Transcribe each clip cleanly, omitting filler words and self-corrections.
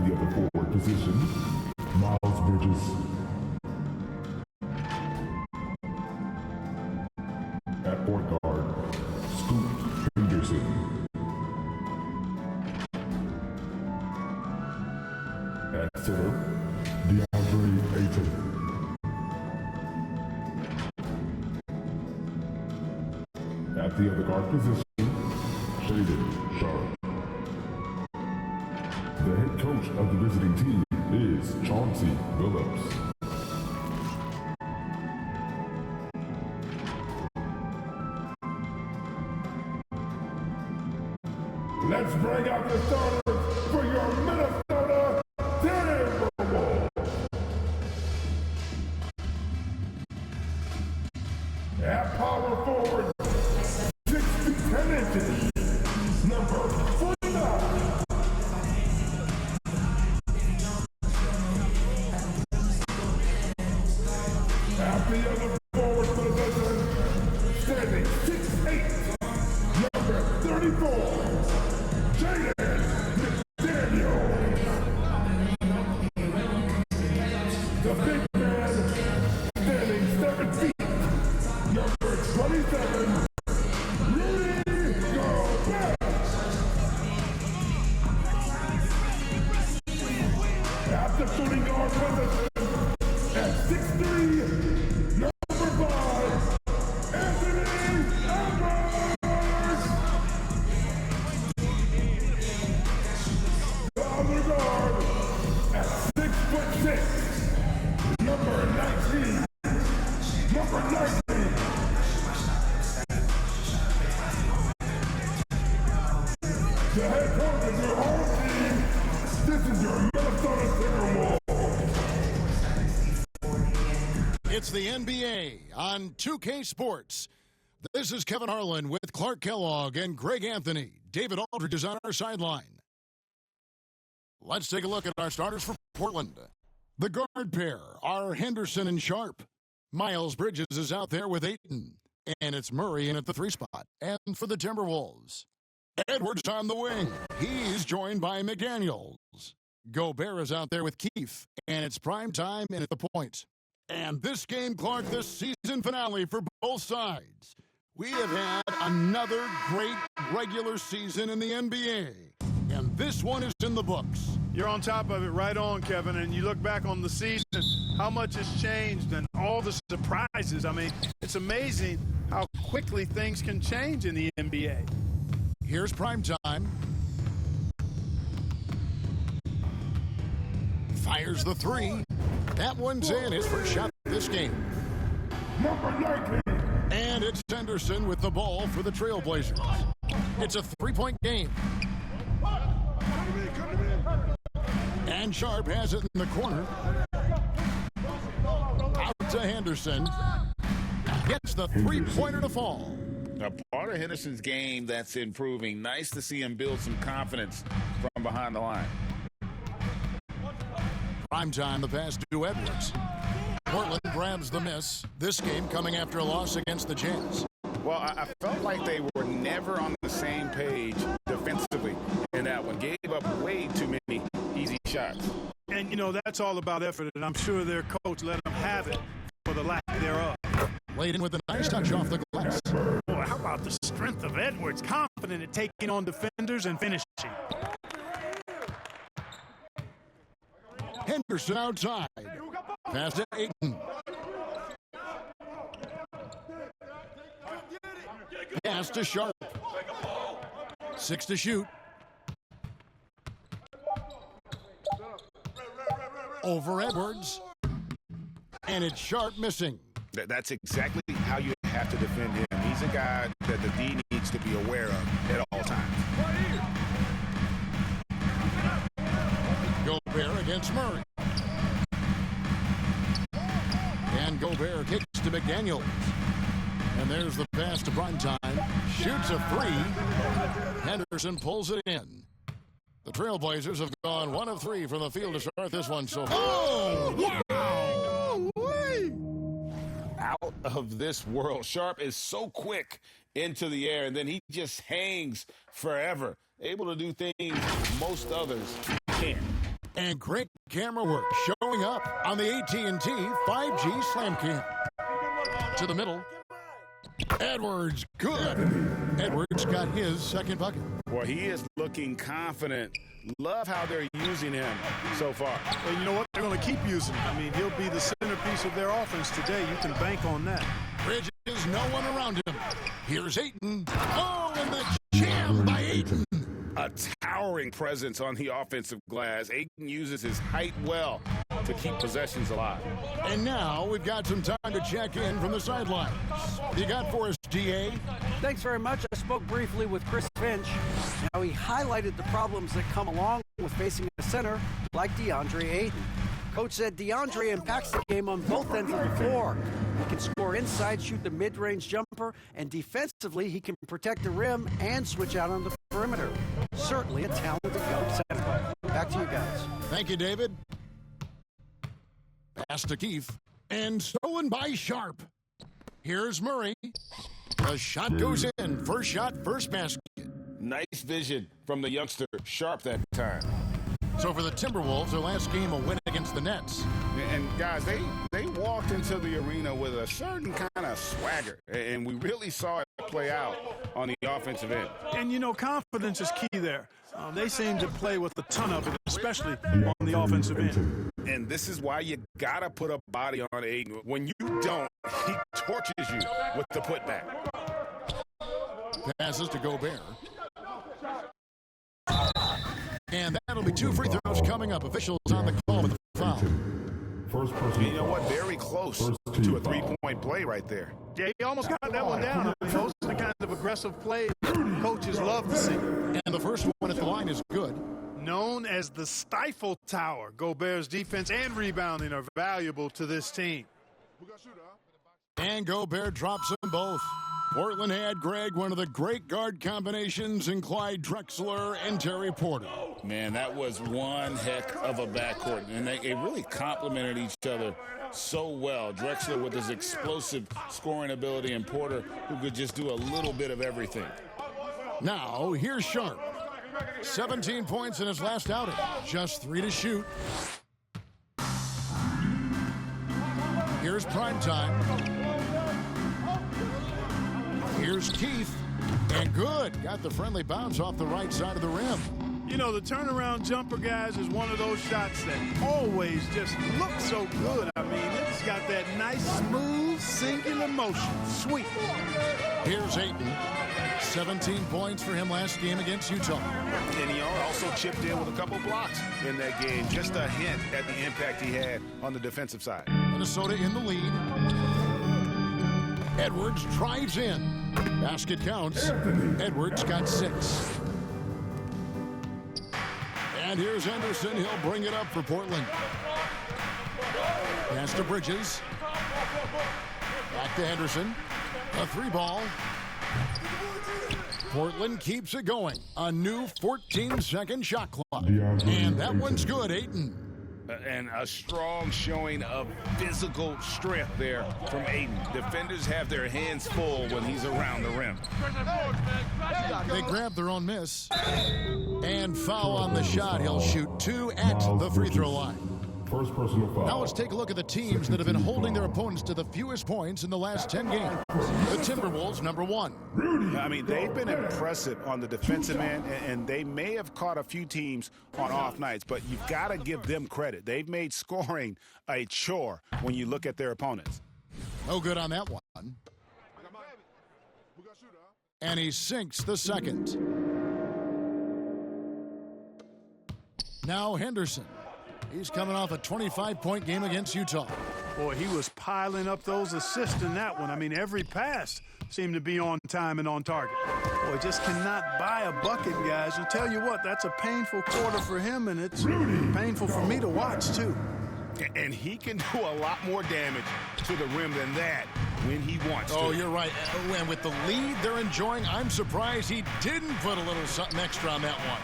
the other forward position, Miles Bridges. At point guard, Scoot Henderson. At center, DeAndre Ayton. At the other guard position, Shaden Sharp. The head coach of the visiting team is Chauncey Billups. Let's bring out the starters for your Minnesota Timberwolves. At power forward, 6 feet 10 inches, number 49. At the other forward position, standing 6'8", number 34. The big man, standing 7 feet, number 27, Rudy Gobert. At the shooting guard position, at 6'3", number 5, Anthony Edwards. The other guard, at 6'6", Number 19. The head coach of your home team. This is your Minnesota Timberwolves. It's the NBA on 2K Sports. This is Kevin Harlan with Clark Kellogg and Greg Anthony. David Aldridge is on our sideline. Let's take a look at our starters for Portland. The guard pair are Henderson and Sharp. Miles Bridges is out there with Ayton. And it's Murray in at the 3 spot. And for the Timberwolves, Edwards on the wing. He's joined by McDaniels. Gobert is out there with Keefe. And it's prime time in at the point. And this game, Clark, this season finale for both sides. We have had another great regular season in the NBA. And this one is in the books. You're on top of it, right on, Kevin. And you look back on the season, how much has changed and all the surprises. I mean, it's amazing how quickly things can change in the NBA. Here's prime time. Fires the 3. That one's in, his first shot this game. Number 19. And it's Henderson with the ball for the Trailblazers. It's a 3-point game. And Sharp has it in the corner. Out to Henderson. Gets the 3-pointer to fall. A part of Henderson's game that's improving. Nice to see him build some confidence from behind the line. Prime time, the pass to Edwards. Portland grabs the miss. This game coming after a loss against the Jazz. Well, I felt like they were never on the same page defensively in that one. Gave up way too many easy shots. And, you know, that's all about effort, and I'm sure their coach let them have it for the lack thereof. Laid in with a nice touch off the glass. Boy, how about the strength of Edwards? Confident at taking on defenders and finishing. Henderson outside. Pass to Ayton. Pass to Sharp. 6 to shoot. Over Edwards. And it's Sharp missing. That's exactly how you have to defend him. He's a guy that the D needs to be aware of at all times. Gobert against Murray. And Gobert kicks to McDaniels. And there's the pass to Primetime. Shoots a 3. Henderson pulls it in. The Trailblazers have gone 1 of 3 from the field to start this one so far. Oh, wow! Out of this world. Sharp is so quick into the air, and then he just hangs forever. Able to do things most others can't. And great camera work showing up on the AT&T 5G Slam Cam. To the middle. Edwards, good. Edwards got his second bucket. Well, he is looking confident. Love how they're using him so far. And you know what? They're going to keep using him. I mean, he'll be the centerpiece of their offense today. You can bank on that. Bridges, no one around him. Here's Ayton. Oh, and the jam by Ayton. A towering presence on the offensive glass. Ayton uses his height well to keep possessions alive. And now we've got some time to check in from the sidelines. You got for us, DA? Thanks very much. I spoke briefly with Chris Finch. Now, he highlighted the problems that come along with facing a center like DeAndre Ayton. Coach said DeAndre impacts the game on both ends of the floor. He can score inside, shoot the mid-range jumper, and defensively, he can protect the rim and switch out on the perimeter. Certainly a talented young center. Back to you guys. Thank you, David. Pass to Keefe. And stolen by Sharp. Here's Murray. The shot goes in. First shot, first basket. Nice vision from the youngster, Sharp, that time. So for the Timberwolves, their last game, a win against the Nets. And guys, they walked into the arena with a certain kind of swagger, and we really saw it play out on the offensive end. And, you know, confidence is key there. They seem to play with a ton of it, especially on the offensive end. And this is why you got to put a body on Ayton. When you don't, he torches you with the putback. Passes to Gobert. And that'll be 2 free throws coming up. Officials on the call with the foul. First person. You know what? Very close to a three-point play right there. Yeah, he almost got that one down. I mean, those are the kinds of aggressive plays coaches love to see. And the first one at the line is good. Known as the Stifle Tower, Gobert's defense and rebounding are valuable to this team. And Gobert drops them both. Portland had, Greg, one of the great guard combinations in Clyde Drexler and Terry Porter. Man, that was one heck of a backcourt, and they really complemented each other so well. Drexler with his explosive scoring ability, and Porter who could just do a little bit of everything. Now, here's Sharp. 17 points in his last outing. Just 3 to shoot. Here's Primetime. Here's Keefe. And good. Got the friendly bounce off the right side of the rim. You know, the turnaround jumper, guys, is one of those shots that always just looks so good. I mean, it's got that nice, smooth, singular motion. Sweet. Here's Ayton. 17 points for him last game against Utah. And he also chipped in with a couple blocks in that game. Just a hint at the impact he had on the defensive side. Minnesota in the lead. Edwards drives in. Basket counts. Edwards got 6. And here's Henderson. He'll bring it up for Portland. Pass to Bridges. Back to Henderson. A 3-ball. Portland keeps it going. A new 14-second shot clock. And that one's good, Ayton. And a strong showing of physical strength there from Ayton. Defenders have their hands full when he's around the rim. They grab their own miss. And foul on the shot. He'll shoot 2 at the free throw line. First personal foul. Now let's take a look at the teams that have been holding their opponents to the fewest points in the last 10 games. The Timberwolves, number 1. I mean, they've been impressive on the defensive end, and they may have caught a few teams on off nights, but you've got to give them credit. They've made scoring a chore when you look at their opponents. No good on that one. And he sinks the second. Now Henderson. He's coming off a 25-point game against Utah. Boy, he was piling up those assists in that one. I mean, every pass seemed to be on time and on target. Boy, just cannot buy a bucket, guys. I'll tell you what, that's a painful quarter for him, and it's painful for me to watch, too. And he can do a lot more damage to the rim than that when he wants to. Oh, you're right. And with the lead they're enjoying, I'm surprised he didn't put a little something extra on that one.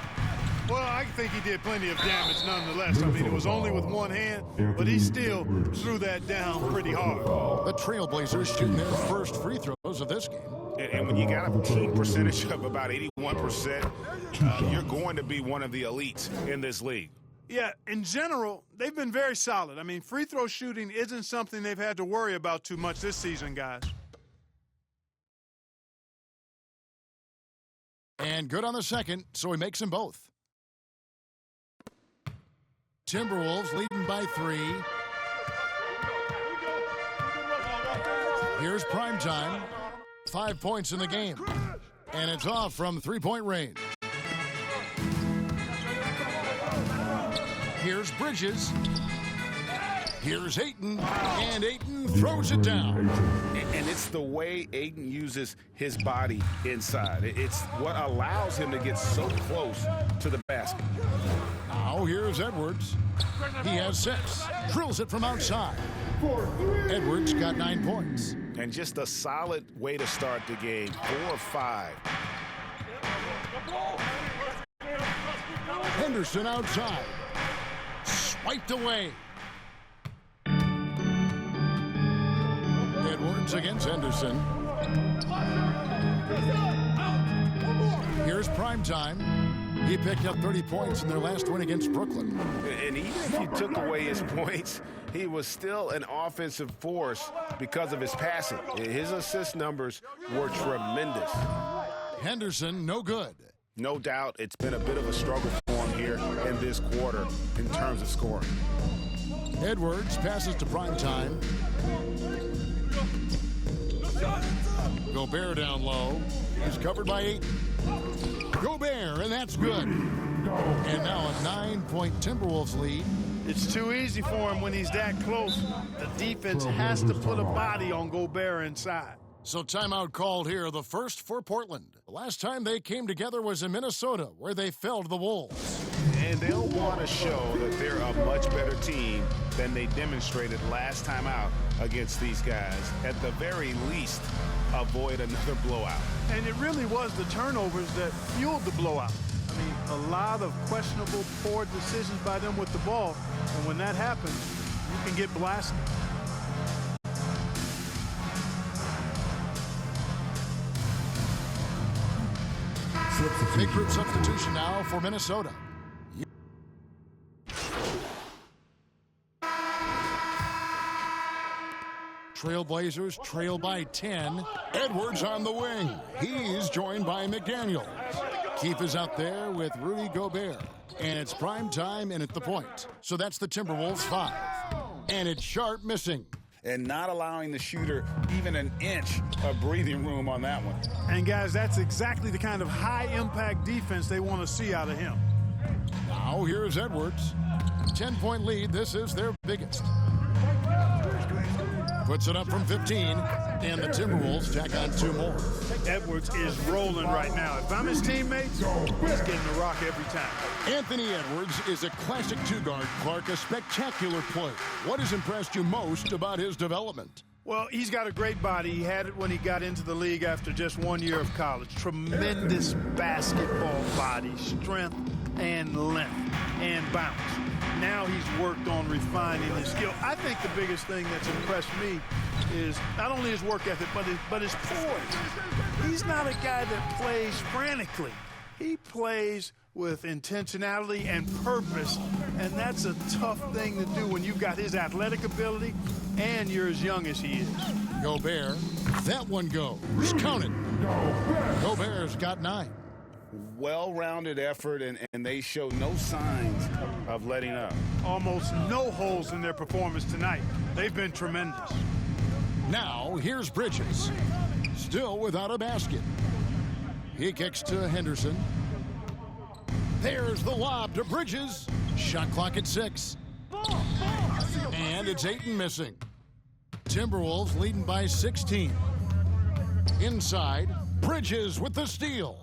Well, I think he did plenty of damage nonetheless. I mean, it was only with one hand, but he still threw that down pretty hard. The Trailblazers shooting their first free throws of this game. And when you got a team percentage of about 81%, you're going to be one of the elites in this league. Yeah, in general, they've been very solid. I mean, free throw shooting isn't something they've had to worry about too much this season, guys. And good on the second, so he makes them both. Timberwolves leading by 3. Here's prime time. 5 points in the game. And it's off from three-point range. Here's Bridges. Here's Ayton. And Ayton throws it down. And it's the way Ayton uses his body inside. It's what allows him to get so close to the basket. Now here's Edwards. He has 6. Drills it from outside. Edwards got 9 points. And just a solid way to start the game. 4 of 5. Henderson outside. Swiped away. Edwards against Henderson. Here's primetime. He picked up 30 points in their last win against Brooklyn. And even if you took away his points, he was still an offensive force because of his passing. His assist numbers were tremendous. Henderson, no good. No doubt it's been a bit of a struggle for him here in this quarter in terms of scoring. Edwards passes to primetime. Gobert down low. He's covered by 8. Gobert, and that's good. And now a 9-point Timberwolves lead. It's too easy for him when he's that close. The defense has to put a body on Gobert inside. So timeout called here, the first for Portland. The last time they came together was in Minnesota, where they felled the Wolves. And they'll want to show that they're a much better team than they demonstrated last time out against these guys. At the very least, avoid another blowout. And it really was the turnovers that fueled the blowout. I mean, a lot of questionable, poor decisions by them with the ball. And when that happens, you can get blasted. Big group substitution now for Minnesota. Trailblazers trail by 10. Edwards on the wing. He's joined by McDaniel. Keefe is out there with Rudy Gobert. And it's prime time and at the point. So that's the Timberwolves 5. And it's Sharp missing. And not allowing the shooter even an inch of breathing room on that one. And, guys, that's exactly the kind of high-impact defense they want to see out of him. Now here's Edwards. 10-point lead. This is their biggest. Puts it up from 15, and the Timberwolves tack on 2 more. Edwards is rolling right now. If I'm his teammate, he's getting the rock every time. Anthony Edwards is a classic 2-guard, Clark, a spectacular player. What has impressed you most about his development? Well, he's got a great body. He had it when he got into the league after just 1 year of college. Tremendous basketball body, strength and length and bounce. Now he's worked on refining his skill. I think the biggest thing that's impressed me is not only his work ethic, but his poise. He's not a guy that plays frantically. He plays with intentionality and purpose, and that's a tough thing to do when you've got his athletic ability and you're as young as he is. Gobert, that one goes. Count it. Gobert's got 9. Well-rounded effort, and they show no signs of letting up. Almost no holes in their performance tonight. They've been tremendous. Now, here's Bridges. Still without a basket. He kicks to Henderson. There's the lob to Bridges. Shot clock at 6. And it's Ayton missing. Timberwolves leading by 16. Inside, Bridges with the steal.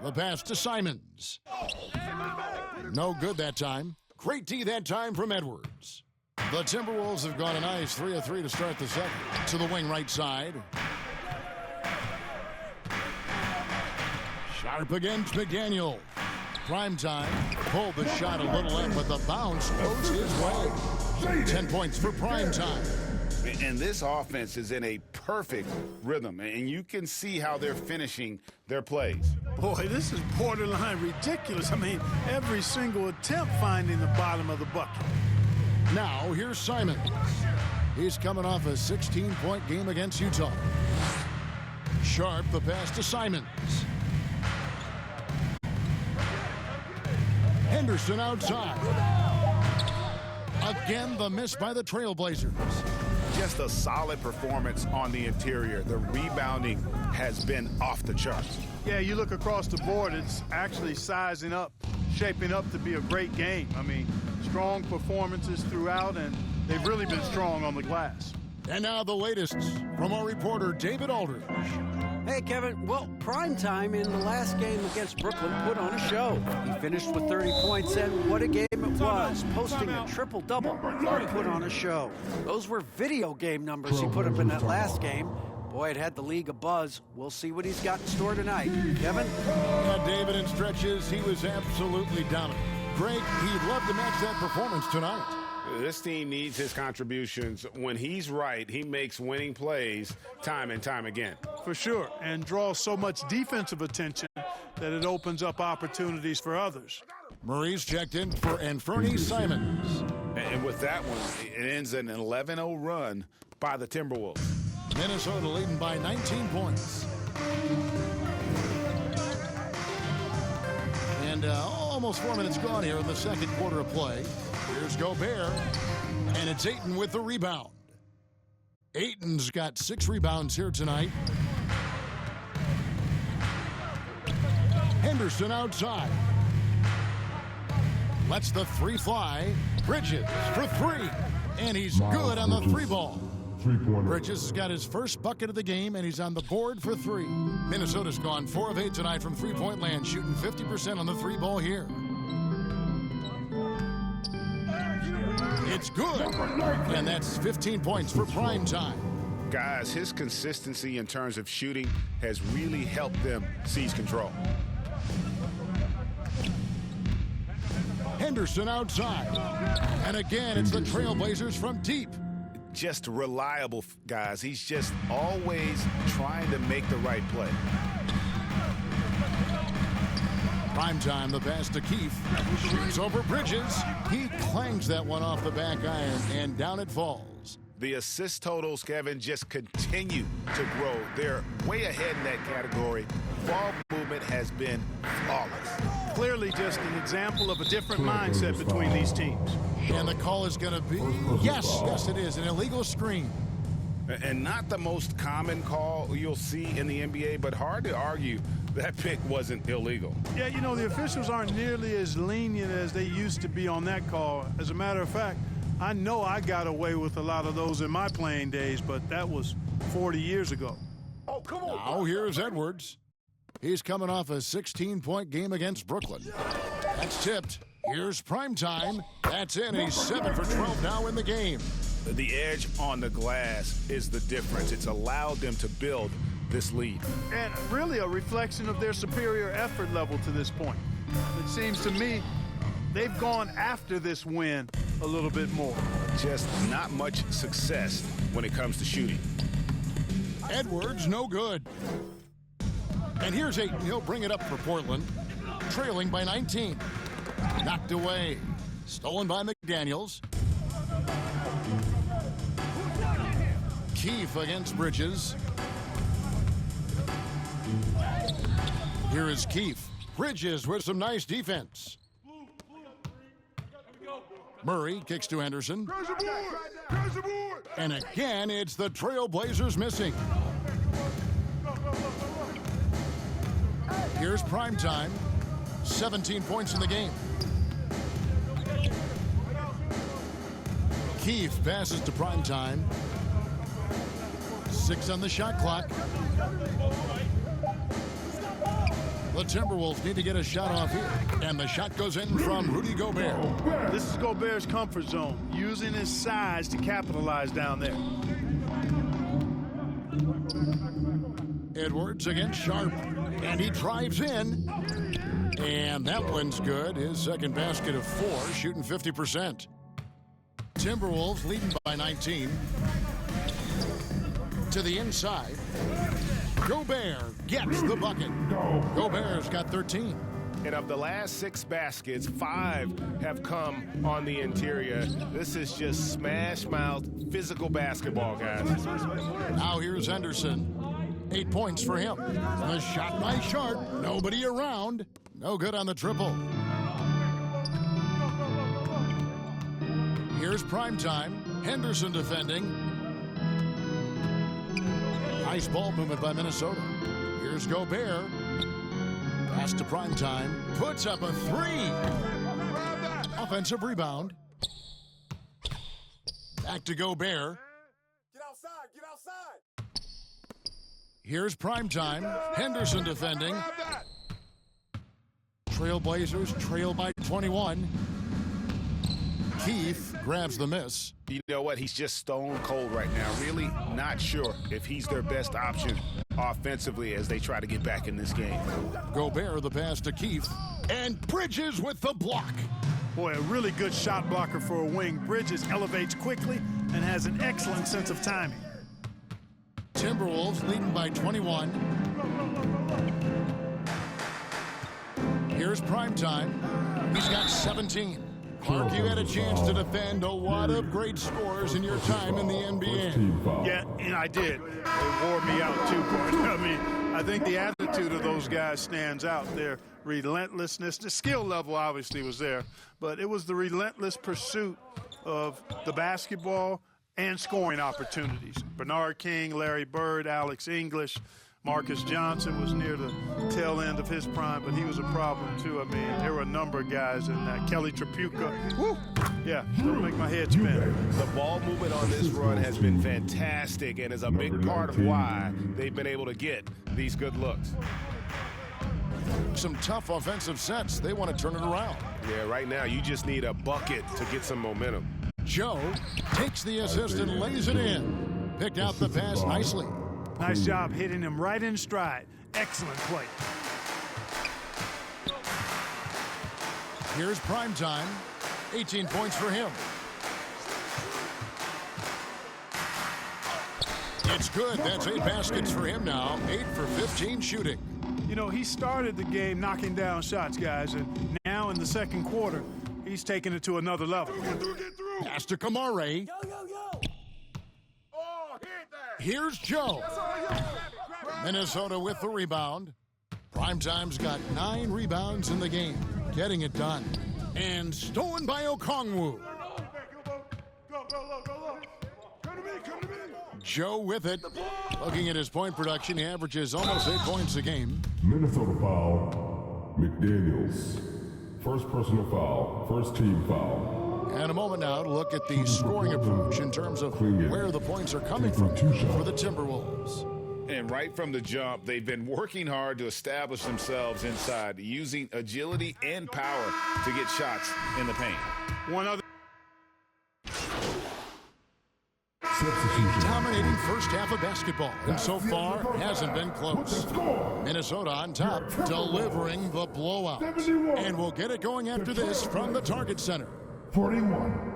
The pass to Simons. No good that time. Great D that time from Edwards. The Timberwolves have gone a nice 3 of 3 to start the second. To the wing right side. Sharp against McDaniel. Primetime. Pulled the shot a little in, but the bounce goes his way. 10 points for Primetime. And this offense is in a perfect rhythm, and you can see how they're finishing their plays. Boy, this is borderline ridiculous. I mean, every single attempt finding the bottom of the bucket. Now, here's Simons. He's coming off a 16-point game against Utah. Sharp, the pass to Simons. Henderson outside. Again, the miss by the Trailblazers. Just a solid performance on the interior. The rebounding has been off the charts. Yeah, you look across the board, it's actually sizing up, shaping up to be a great game. I mean, strong performances throughout, and they've really been strong on the glass. And now the latest from our reporter, David Aldridge. Hey, Kevin. Well, primetime in the last game against Brooklyn put on a show. He finished with 30 points, and what a game it was, posting a triple-double. Clark put on a show. Those were video game numbers he put up in that last game. Boy, it had the league abuzz. We'll see what he's got in store tonight. Kevin? Yeah, David, in stretches, he was absolutely dominant. Greg, he'd love to match that performance tonight. This team needs his contributions. When he's right, he makes winning plays time and time again. For sure, and draws so much defensive attention that it opens up opportunities for others. Murray's checked in for Anfernee Simons. And with that one, it ends an 11-0 run by the Timberwolves. Minnesota leading by 19 points. And almost 4 minutes gone here in the second quarter of play. Here's Gobert, and it's Ayton with the rebound. Ayton's got 6 rebounds here tonight. Henderson outside. Lets the three fly. Bridges for 3, and he's good on the 3-ball. Bridges has got his first bucket of the game, and he's on the board for 3. Minnesota's gone 4 of 8 tonight from three-point land, shooting 50% on the 3-ball here. It's good, and that's 15 points for prime time. Guys, his consistency in terms of shooting has really helped them seize control. Henderson outside, and again, it's the Trailblazers from deep. Just reliable, guys. He's just always trying to make the right play. Primetime, the pass to Keefe. Shoots over Bridges. He clangs that one off the back iron, and down it falls. The assist totals, Kevin, just continue to grow. They're way ahead in that category. Ball movement has been flawless. Clearly just an example of a different mindset between these teams. And the call is going to be, yes, it is, an illegal screen. And not the most common call you'll see in the NBA, but hard to argue that pick wasn't illegal. Yeah, you know, the officials aren't nearly as lenient as they used to be on that call. As a matter of fact, I know I got away with a lot of those in my playing days, but that was 40 years ago. Oh, come on. Now here's Edwards. He's coming off a 16-point game against Brooklyn. That's tipped. Here's primetime. That's in. He's 7 for 12 now in the game. The edge on the glass is the difference. It's allowed them to build this lead. And really a reflection of their superior effort level to this point. It seems to me they've gone after this win a little bit more. Just not much success when it comes to shooting. Edwards, no good. And here's Ayton. He'll bring it up for Portland. Trailing by 19. Knocked away. Stolen by McDaniels. Keefe against Bridges. Here is Keefe. Bridges with some nice defense. Murray kicks to Henderson. And again, it's the Trailblazers missing. Here's primetime. 17 points in the game. Keefe passes to primetime. 6 on the shot clock. The Timberwolves need to get a shot off here. And the shot goes in from Rudy Gobert. This is Gobert's comfort zone, using his size to capitalize down there. Edwards against Sharp. And he drives in. And that one's good. His second basket of 4, shooting 50%. Timberwolves leading by 19. To the inside. Gobert gets the bucket. Gobert's got 13. And of the last 6 baskets, 5 have come on the interior. This is just smash-mouth physical basketball, guys. Now here's Henderson. 8 points for him. The shot by Sharp. Nobody around. No good on the triple. Here's primetime. Henderson defending. Nice ball movement by Minnesota. Here's Gobert. Pass to primetime. Puts up a 3. Offensive rebound. Back to Gobert. Get outside, get outside. Here's primetime. Henderson defending. Trailblazers trail by 21. Keith grabs the miss. You know what? He's just stone cold right now. Really not sure if he's their best option offensively as they try to get back in this game. Gobert the pass to Keith. And Bridges with the block. Boy, a really good shot blocker for a wing. Bridges elevates quickly and has an excellent sense of timing. Timberwolves leading by 21. Here's primetime. He's got 17. Clark, you had a chance to defend a lot of great scores in your time in the NBA. Yeah, and I did. They wore me out too, boy. I mean, I think the attitude of those guys stands out. Their relentlessness, the skill level obviously was there, but it was the relentless pursuit of the basketball and scoring opportunities. Bernard King, Larry Bird, Alex English, Marcus Johnson was near the tail end of his prime, but he was a problem too. I mean, there were a number of guys in that. Kelly Tripucka. Woo! Yeah, it'll make my head spin. The ball movement on this run has been fantastic and is a big part of why they've been able to get these good looks. Some tough offensive sets. They want to turn it around. Yeah, right now you just need a bucket to get some momentum. Joe takes the assist and lays it in. Picked out the pass nicely. Nice job hitting him right in stride. Excellent play. Here's primetime. 18 points for him. It's good. That's 8 baskets for him now. 8 for 15 shooting. You know, he started the game knocking down shots, guys, and now in the second quarter, he's taking it to another level. Pass to Kamare. Here's Joe. Minnesota with the rebound. Primetime's got 9 rebounds in the game. Getting it done. And stolen by Okongwu. Joe with it. Looking at his point production, he averages almost 8 points a game. Minnesota foul. McDaniels. First personal foul. First team foul. And a moment now to look at the scoring approach in terms of where the points are coming from for the Timberwolves. And right from the jump, they've been working hard to establish themselves inside, using agility and power to get shots in the paint. One other. Dominating first half of basketball, and so far hasn't been close. Minnesota on top, delivering the blowout. And we'll get it going after this from the Target Center. 41.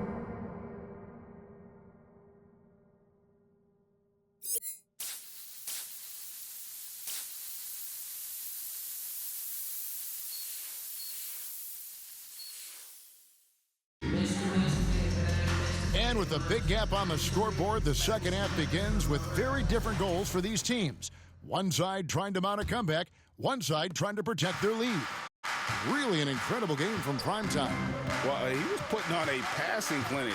And with a big gap on the scoreboard, the second half begins with very different goals for these teams. One side trying to mount a comeback, one side trying to protect their lead. Really an incredible game from primetime. Well, he was putting on a passing clinic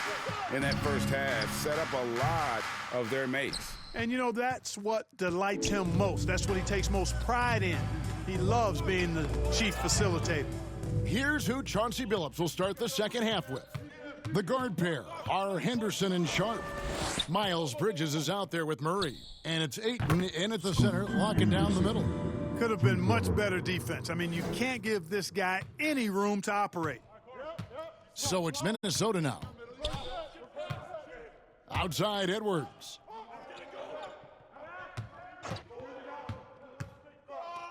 in that first half, set up a lot of their mates. And, you know, that's what delights him most. That's what he takes most pride in. He loves being the chief facilitator. Here's who Chauncey Billups will start the second half with. The guard pair are Henderson and Sharp. Miles Bridges is out there with Murray. And it's Ayton in at the center, locking down the middle. Could have been much better defense. I mean, you can't give this guy any room to operate. So it's Minnesota now. Outside Edwards.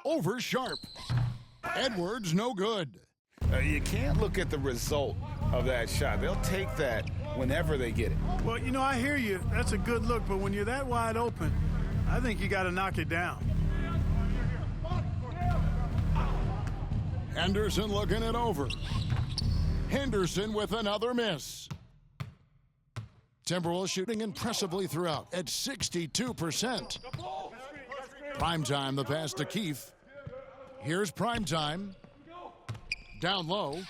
Over Sharp. Edwards no good. You can't look at the result of that shot. They'll take that whenever they get it. Well, you know, I hear you. That's a good look, but when you're that wide open, I think you got to knock it down. Henderson looking it over. Henderson with another miss. Timberwolves shooting impressively throughout at 62%. Primetime, the pass to Keefe. Here's Primetime. Down low.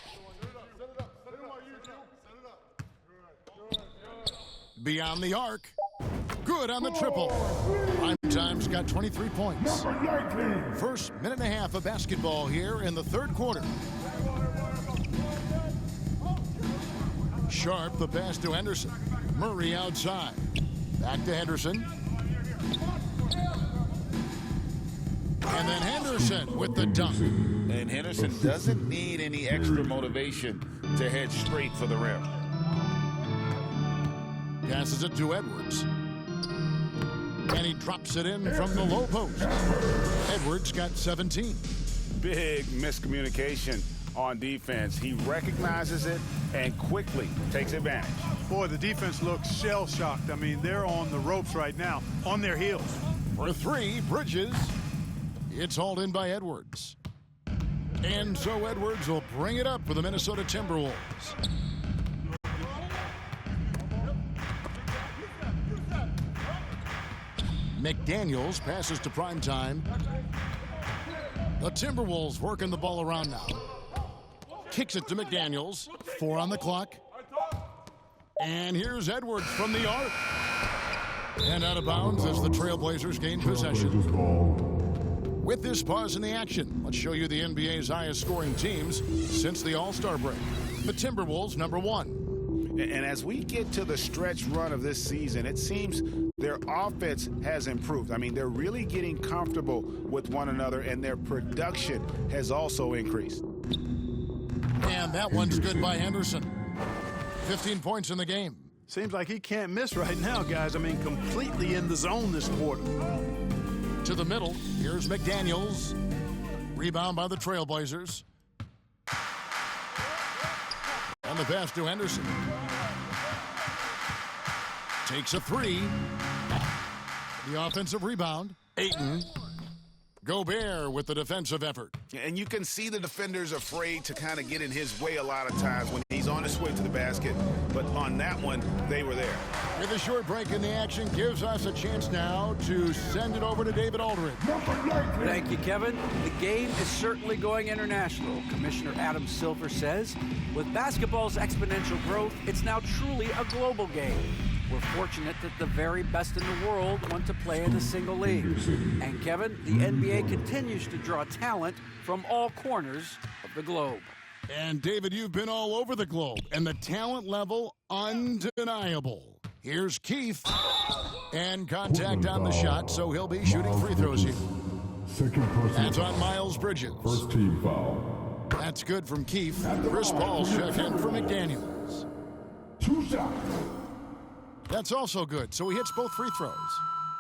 Beyond the arc. Good on the triple. Primetime's got 23 points. First minute and a half of basketball here in the third quarter. Sharp, the pass to Henderson. Murray outside. Back to Henderson. And then Henderson with the dunk. And Henderson doesn't need any extra motivation to head straight for the rim. Passes it to Edwards. And he drops it in from the low post. Edwards got 17. Big miscommunication on defense. He recognizes it and quickly takes advantage. Boy, the defense looks shell-shocked. I mean, they're on the ropes right now, on their heels. For three, Bridges. It's hauled in by Edwards. And so Edwards will bring it up for the Minnesota Timberwolves. McDaniels passes to Primetime. The Timberwolves working the ball around now. Kicks it to McDaniels. 4 on the clock. And here's Edwards from the arc. And out of bounds as the Trailblazers gain possession. With this pause in the action, let's show you the NBA's highest scoring teams since the All-Star break. The Timberwolves, number 1. And as we get to the stretch run of this season, it seems their offense has improved. I mean, they're really getting comfortable with one another, and their production has also increased. And that one's good by Henderson. 15 points in the game. Seems like he can't miss right now, guys. I mean, completely in the zone this quarter. To the middle, here's McDaniels. Rebound by the Trailblazers. And the pass to Henderson. Takes a three. The offensive rebound. Ayton. Gobert with the defensive effort. And you can see the defenders afraid to kind of get in his way a lot of times when he's on his way to the basket. But on that one, they were there. With a short break in the action, gives us a chance now to send it over to David Aldridge. Thank you, Kevin. The game is certainly going international. Commissioner Adam Silver says, with basketball's exponential growth, it's now truly a global game. We're fortunate that the very best in the world want to play in a single league. And Kevin, the NBA continues to draw talent from all corners of the globe. And David, you've been all over the globe, and the talent level undeniable. Here's Keefe, and contact on the shot, so he'll be shooting free throws here. Second personal That's on Miles Bridges. First team foul. That's good from Keefe. Chris Paul's check in for McDaniels. 2 shots. That's also good, so he hits both free throws.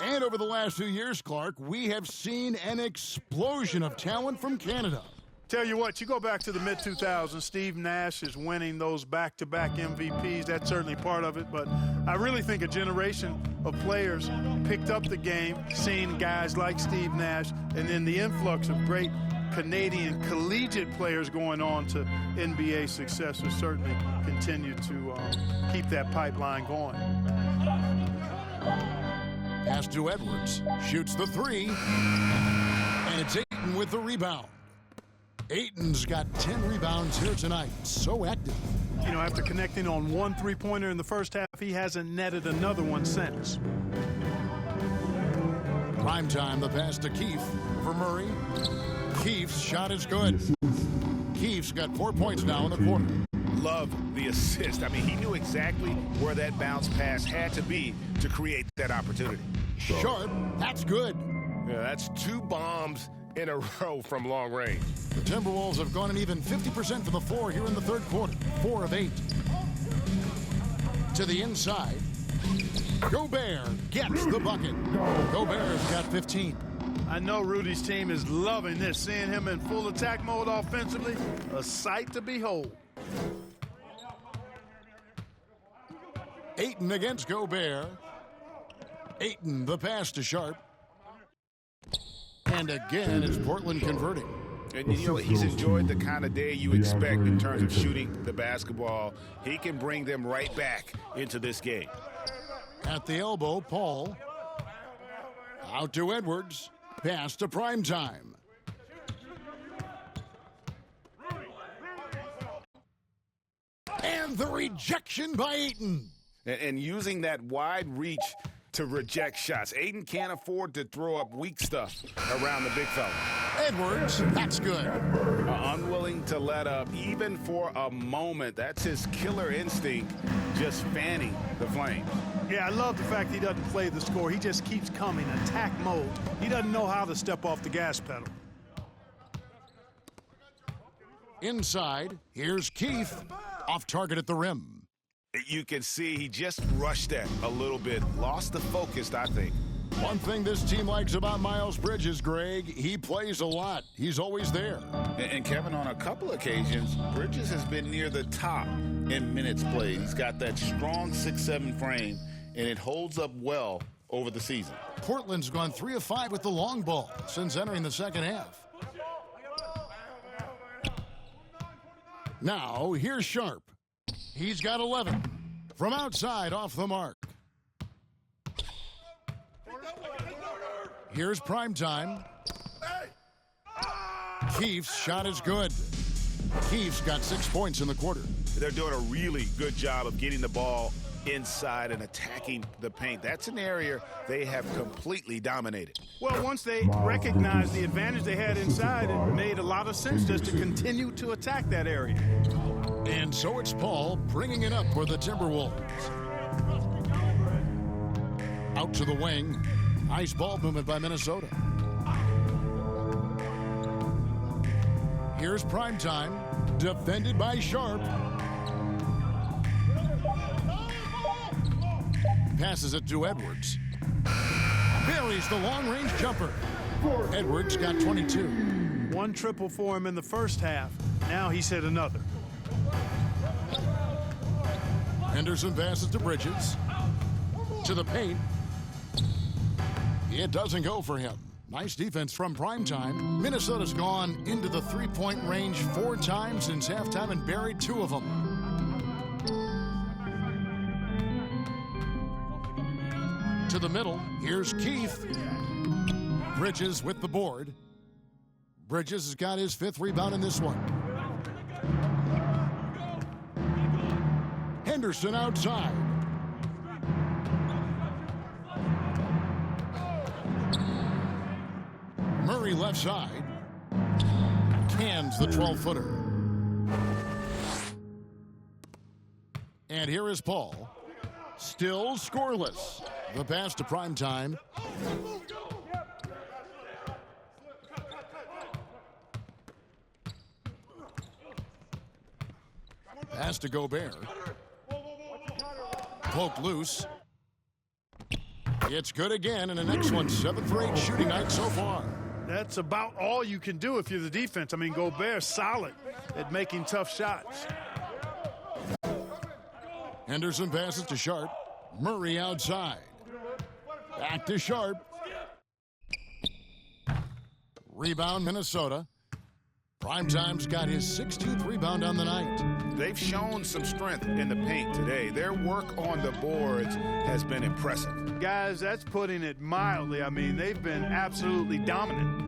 And over the last 2 years, Clark, we have seen an explosion of talent from Canada. Tell you what, you go back to the mid-2000s, Steve Nash is winning those back-to-back MVPs. That's certainly part of it, but I really think a generation of players picked up the game, seeing guys like Steve Nash, and then the influx of great Canadian collegiate players going on to NBA success will certainly continue to keep that pipeline going. Pass to Edwards. Shoots the three. And it's Ayton with the rebound. Ayton's got 10 rebounds here tonight. So active. You know, after connecting on one three-pointer in the first half, he hasn't netted another one since. Primetime, the pass to Keefe for Murray. Keefe's shot is good. Keefe's got 4 points now in the quarter. Love the assist. I mean, he knew exactly where that bounce pass had to be to create that opportunity. Sharp, that's good. Yeah, that's 2 bombs in a row from long range. The Timberwolves have gone an even 50% from the floor here in the third quarter. 4 of 8. To the inside. Gobert gets the bucket. Gobert's got 15. I know Rudy's team is loving this, seeing him in full attack mode offensively. A sight to behold. Ayton against Gobert. Ayton, the pass to Sharp. And again, it's Portland converting. And, you know, he's enjoyed the kind of day you expect in terms of shooting the basketball. He can bring them right back into this game. At the elbow, Paul. Out to Edwards. Pass to Primetime. And the rejection by Ayton. And using that wide reach to reject shots. Ayton can't afford to throw up weak stuff around the big fella. Edwards, that's good. Unwilling to let up even for a moment. That's his killer instinct, just fanning the flame. Yeah, I love the fact he doesn't play the score. He just keeps coming, attack mode. He doesn't know how to step off the gas pedal. Inside, here's Keith. Off target at the rim. You can see he just rushed that a little bit. Lost the focus, I think. One thing this team likes about Miles Bridges, Greg, he plays a lot. He's always there. And Kevin, on a couple occasions, Bridges has been near the top in minutes played. He's got that strong 6'7" frame, and it holds up well over the season. Portland's gone 3 of 5 with the long ball since entering the second half. Now, here's Sharp. He's got 11. From outside, off the mark. Here's Primetime. Keith's shot is good. Keith's got 6 points in the quarter. They're doing a really good job of getting the ball inside and attacking the paint. That's an area they have completely dominated. Well, once they recognized the advantage they had inside, it made a lot of sense just to continue to attack that area. And so it's Paul bringing it up for the Timberwolves. Out to the wing. Nice ball movement by Minnesota. Here's Primetime. Defended by Sharp. Passes it to Edwards. Buries the long-range jumper. Edwards got 22. One triple for him in the first half. Now he's hit another. Henderson passes to Bridges. To the paint. It doesn't go for him. Nice defense from Primetime. Minnesota's gone into the three-point range 4 times since halftime and buried 2 of them. To the middle, here's Keith. Bridges with the board. Bridges has got his 5th rebound in this one. Henderson outside. Murray left side. Cans the 12-footer. And here is Paul. Still scoreless. The pass to Primetime. Pass to Gobert. Poked loose. It's good again, and the next one 7 for 8 shooting night so far. That's about all you can do if you're the defense. I mean, Gobert's solid at making tough shots. Henderson passes to Sharp. Murray outside. Back to Sharp. Rebound, Minnesota. Primetime's got his 16th rebound on the night. They've shown some strength in the paint today. Their work on the boards has been impressive. Guys, that's putting it mildly. I mean, they've been absolutely dominant.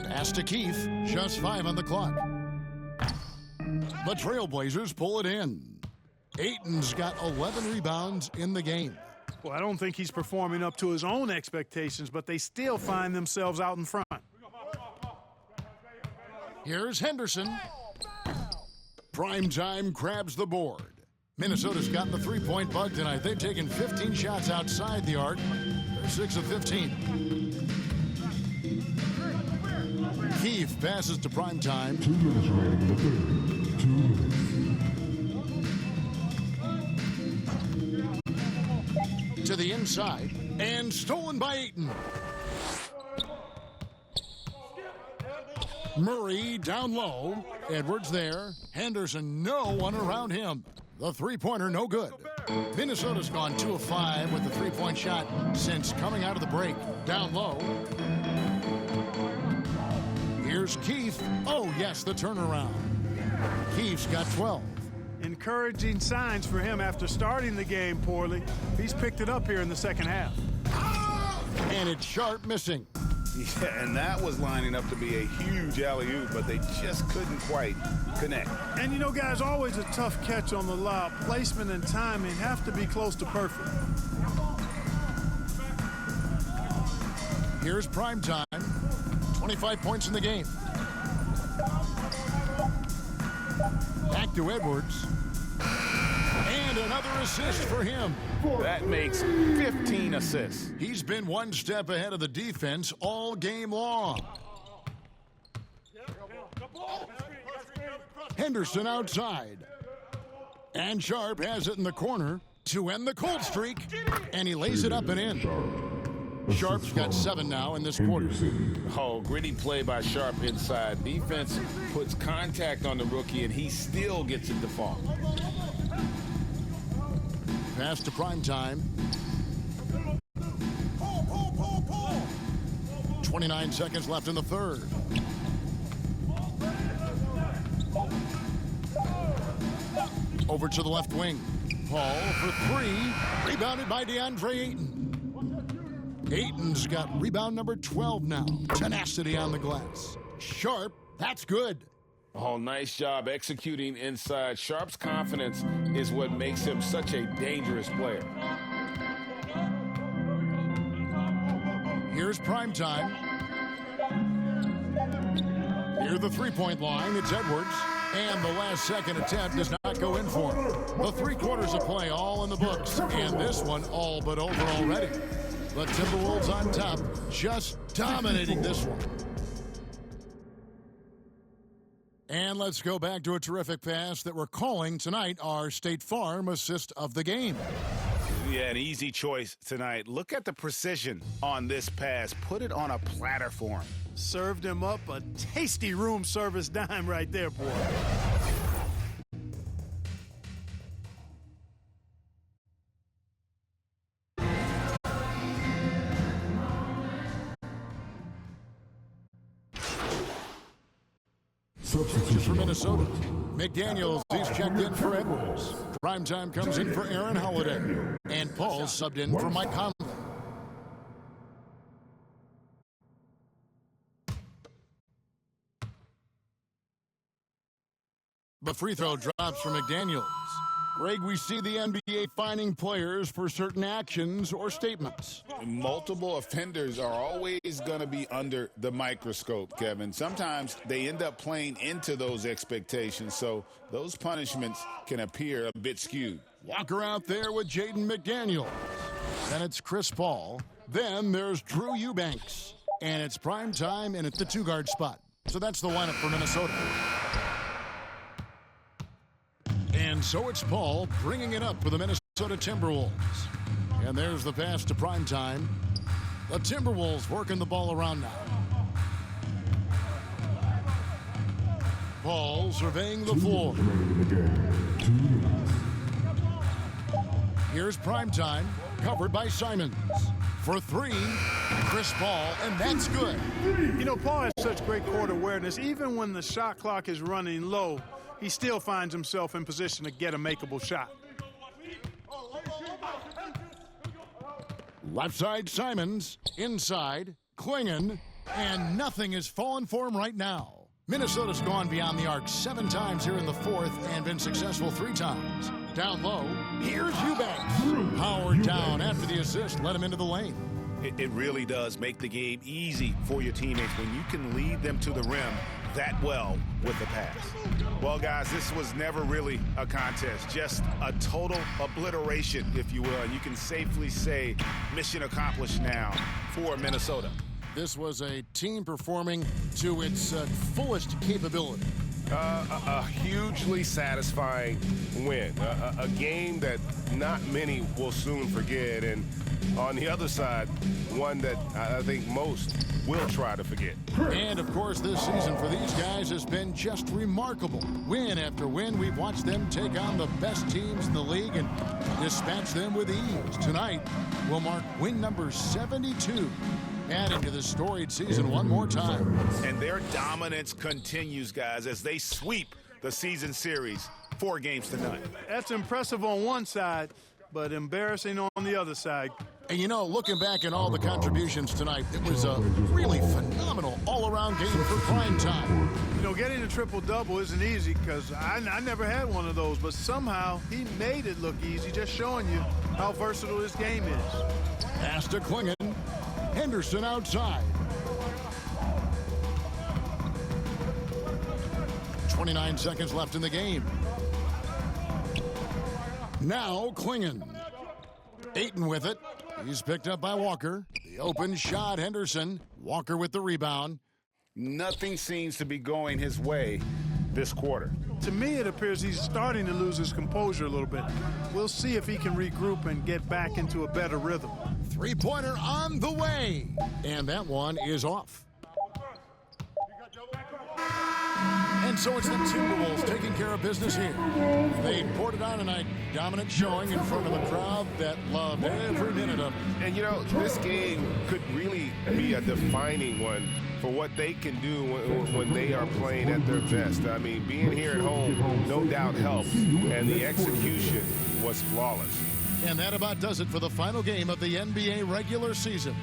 Pass to Keith. Just 5 on the clock. The Trailblazers pull it in. Ayton's got 11 rebounds in the game. Well, I don't think he's performing up to his own expectations, but they still find themselves out in front. Here's Henderson. Primetime grabs the board. Minnesota's got the three-point bug tonight. They've taken 15 shots outside the arc. They're 6 of 15. Keith passes to Primetime. 2 minutes remaining in the third. 2 minutes. To the inside. And stolen by Ayton. Murray down low. Edwards there. Henderson, no one around him. The three-pointer, no good. Minnesota's gone 2 of 5 with the three-point shot since coming out of the break. Down low. Here's Keith. Oh, yes, the turnaround. Keith's got 12. Encouraging signs for him after starting the game poorly. He's picked it up here in the second half. And it's Sharp missing. Yeah, and that was lining up to be a huge alley-oop, but they just couldn't quite connect. And you know, guys, always a tough catch on the lob. Placement and timing have to be close to perfect. Here's prime time. 25 points in the game. Back to Edwards. And another assist for him. That makes 15 assists. He's been one step ahead of the defense all game long. Henderson outside. And Sharp has it in the corner to end the cold streak. And he lays it up and in. Sharp's got 7 now in this quarter. Oh, gritty play by Sharp inside. Defense puts contact on the rookie, and he still gets it to fall. Pass to prime time. 29 seconds left in the third. Over to the left wing. Paul for 3. Rebounded by DeAndre Ayton. Ayton's got rebound number 12 now. Tenacity on the glass. Sharp, that's good. Oh, nice job executing inside. Sharp's confidence is what makes him such a dangerous player. Here's prime time. Near the three-point line, it's Edwards. And the last second attempt does not go in for him. The 3 quarters of play all in the books. And this one all but over already. The Timberwolves on top, just dominating this one. And let's go back to a terrific pass that we're calling tonight our State Farm assist of the game. Yeah, an easy choice tonight. Look at the precision on this pass. Put it on a platter for him. Served him up a tasty room service dime right there, boy. Substitute for Minnesota. McDaniels, he's checked in for Edwards. Primetime comes in for Aaron Holiday. And Paul subbed in for Mike Conley. The free throw drops for McDaniels. Greg, we see the NBA fining players for certain actions or statements. Multiple offenders are always going to be under the microscope, Kevin. Sometimes they end up playing into those expectations, so those punishments can appear a bit skewed. Walker out there with Jaden McDaniels. Then it's Chris Paul. Then there's Drew Eubanks. And it's prime time and it's the 2-guard spot. So that's the lineup for Minnesota. And so it's Paul bringing it up for the Minnesota Timberwolves. And there's the pass to primetime. The Timberwolves working the ball around now. Paul surveying the floor. Here's primetime, covered by Simons. For 3, Chris Paul, and that's good. You know, Paul has such great court awareness. Even when the shot clock is running low, he still finds himself in position to get a makeable shot. Left side Simons, inside, Klingon, and nothing is falling for him right now. Minnesota's gone beyond the arc 7 times here in the fourth and been successful 3 times. Down low, here's Eubanks. Powered down after the assist, let him into the lane. It really does make the game easy for your teammates when you can lead them to the rim that well with the pass. Well, guys, this was never really a contest, just a total obliteration, if you will. And you can safely say mission accomplished now for Minnesota. This was a team performing to its fullest capability. A hugely satisfying win. A game that not many will soon forget. And on the other side, one that I think most will try to forget. And, of course, this season for these guys has been just remarkable. Win after win, we've watched them take on the best teams in the league and dispatch them with ease. Tonight will mark win number 72, adding to the storied season one more time. And their dominance continues, guys, as they sweep the season series 4 games to none. That's impressive on one side, but embarrassing on the other side. And, you know, looking back at all the contributions tonight, it was a really phenomenal all-around game for prime time. You know, getting a triple-double isn't easy because I never had one of those, but somehow he made it look easy, just showing you how versatile this game is. Pass to Klingon. Henderson outside. 29 seconds left in the game. Now Klingon. Ayton with it. He's picked up by Walker. The open shot, Henderson. Walker with the rebound. Nothing seems to be going his way this quarter. To me, it appears he's starting to lose his composure a little bit. We'll see if he can regroup and get back into a better rhythm. Three-pointer on the way. And that one is off. And so it's the Timberwolves taking care of business here. They poured it on tonight. Dominant showing in front of a crowd that loved every minute of it. And, you know, this game could really be a defining one for what they can do when they are playing at their best. I mean, being here at home no doubt helps, and the execution was flawless. And that about does it for the final game of the NBA regular season.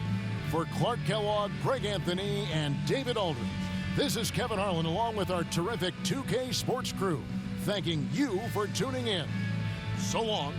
For Clark Kellogg, Greg Anthony, and David Aldridge, this is Kevin Harlan along with our terrific 2K Sports crew, thanking you for tuning in. So long.